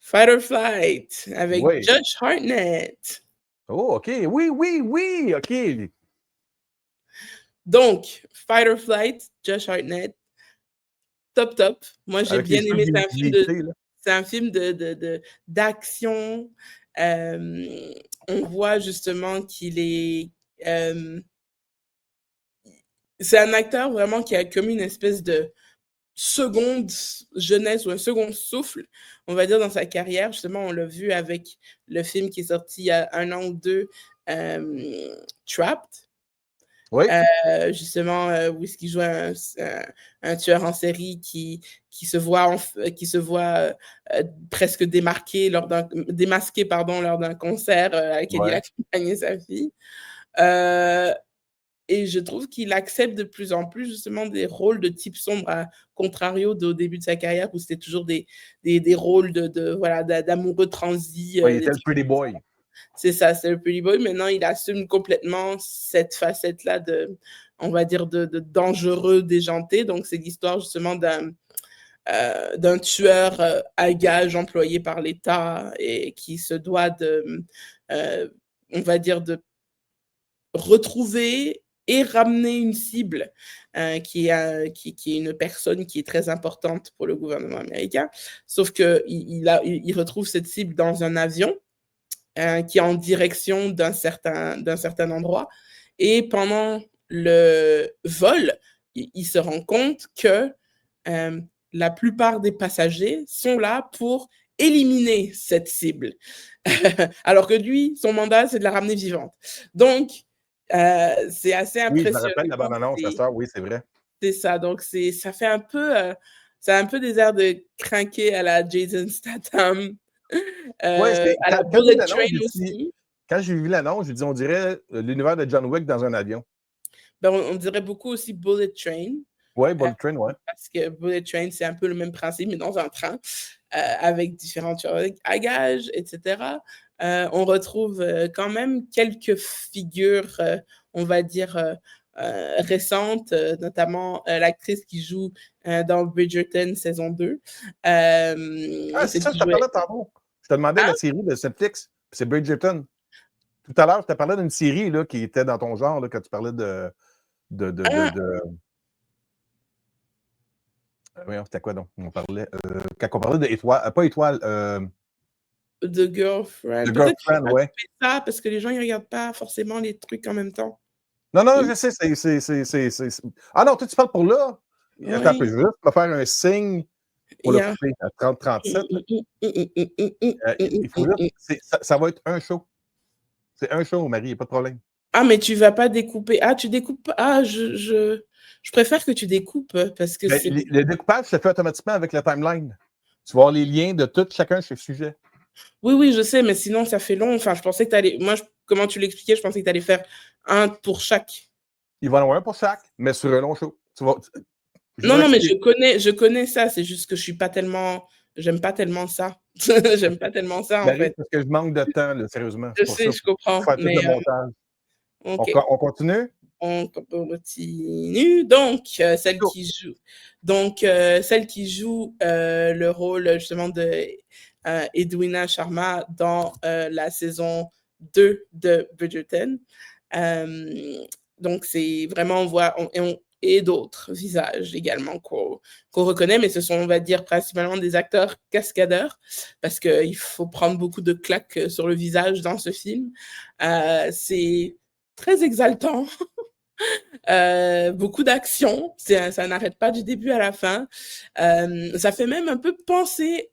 Fight or Flight avec Oui. Josh Hartnett. Oh, OK. Oui, oui, oui. OK. Donc, Fight or Flight, Josh Hartnett, top. Moi, j'ai Avec les bien cheveux aimé. bleachés, là. C'est un film d'action. On voit justement qu'il est. C'est un acteur vraiment qui a commis une espèce de seconde jeunesse ou un second souffle, on va dire, dans sa carrière. Justement, on l'a vu avec le film qui est sorti il y a 1 an ou 2, Trapped. Oui. Justement, où est-ce qu'il joue un tueur en série qui se voit, presque démasqué lors d'un concert à laquelle il Ouais. accompagnait sa fille. Et je trouve qu'il accepte de plus en plus justement des rôles de type sombre, à contrario au début de sa carrière où c'était toujours des rôles voilà, d'amoureux transis. Ouais, il était le pretty boy. C'est ça, c'est le pretty boy. Maintenant, il assume complètement cette facette-là on va dire, de dangereux déjanté. Donc, c'est l'histoire justement d'un tueur à gages employé par l'État et qui se doit on va dire, de retrouver et ramener une cible qui est une personne qui est très importante pour le gouvernement américain. Sauf qu'il retrouve cette cible dans un avion qui est en direction d'un certain endroit. Et pendant le vol, il se rend compte que la plupart des passagers sont là pour éliminer cette cible. Alors que lui, son mandat, c'est de la ramener vivante. Donc, c'est assez Oui, je me impressionnant. rappelle la bande-annonce, la sœur, oui, c'est vrai. C'est ça. Donc, ça fait un peu... ça a un peu des airs de crinquer à la Jason Statham. Oui, À la quand j'ai vu Bullet Train l'annonce, j'ai dit, aussi. quand j'ai vu l'annonce, j'ai dit, on dirait l'univers de John Wick dans un avion. Ben, on dirait beaucoup aussi Bullet Train. Oui, Bullet Train, oui. Parce que Bullet Train, c'est un peu le même principe, mais dans un train, avec différents tueurs à gages, etc. On retrouve quand même quelques figures, on va dire, récentes, notamment l'actrice qui joue dans Bridgerton saison 2. Ah, c'est ça, je te jouait... parlais tantôt. Je te demandais la série de Netflix, c'est Bridgerton. Tout à l'heure, je te parlais d'une série là, qui était dans ton genre, là, quand tu parlais c'était quoi donc? On parlait. Quand on parlait d'Étoile, pas Étoile, The Girlfriend. The Peut-être qu'il Girlfriend, faut ouais. couper ça parce que les gens ne regardent pas forcément les trucs en même temps. Non, je sais, c'est. Ah non, toi, tu parles pour là. Attends, je Oui. veux juste me faire un signe pour le Yeah. couper à 30-37. Il faut juste. Ça va être un show. C'est un show, Marie, il n'y a pas de problème. Ah, mais tu vas pas découper. Ah, tu découpes. Ah, je préfère que tu découpes parce que Mais c'est. le découpage se fait automatiquement avec la timeline. Tu vas avoir les liens de tout chacun de ces sujets. Oui, je sais, mais sinon ça fait long. Enfin, je pensais que tu allais. Moi, comment tu l'expliquais, je pensais que tu allais faire un pour chaque. Il va en avoir un pour chaque, mais sur un long show. Non, mais je connais ça. C'est juste que je suis pas tellement. J'aime pas tellement ça. J'aime pas tellement ça, en Marie, fait. parce que je manque de temps, là, sérieusement. Je C'est pour ça. sais, je comprends. Pour faire tout Mais le montage. OK. On continue? On continue. Donc, celle qui joue le rôle justement de Edwina Sharma dans la saison 2 de Bridgerton. Donc, c'est vraiment, on voit, et d'autres visages également qu'on reconnaît, mais ce sont, on va dire, principalement des acteurs cascadeurs, parce qu'il faut prendre beaucoup de claques sur le visage dans ce film. C'est très exaltant. Beaucoup d'action, ça n'arrête pas du début à la fin. Ça fait même un peu penser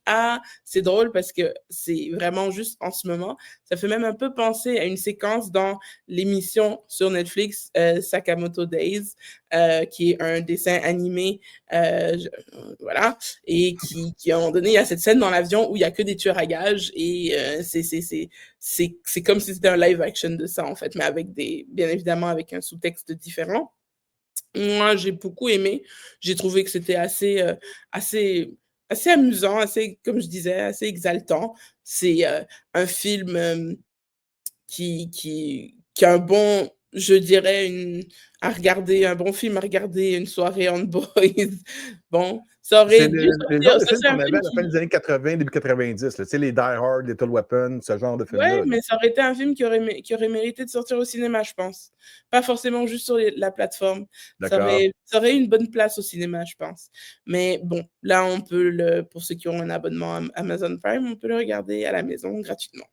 c'est drôle parce que c'est vraiment juste en ce moment, ça fait même un peu penser à une séquence dans l'émission sur Netflix Sakamoto Days, qui est un dessin animé, voilà, et qui à un moment donné, il y a cette scène dans l'avion où il y a que des tueurs à gages et c'est comme si c'était un live action de ça en fait, mais bien évidemment avec un sous-texte différent. Moi, j'ai beaucoup aimé. J'ai trouvé que c'était assez amusant, assez, comme je disais, assez exaltant. C'est un film qui a un bon je dirais à regarder un bon film, à regarder une soirée on boys. Bon, ça C'est aurait dû le sortir genre de ça film c'est qu'on un avait film à la fin qui des années 80, début 90, là, tu sais, les Die Hard, Lethal Weapon, ce genre de ouais, film-là, là. mais ça aurait été un film qui aurait mérité de sortir au cinéma, je pense. Pas forcément juste sur la plateforme. D'accord. Ça aurait eu une bonne place au cinéma, je pense. Mais bon, là, pour ceux qui ont un abonnement Amazon Prime, on peut le regarder à la maison gratuitement.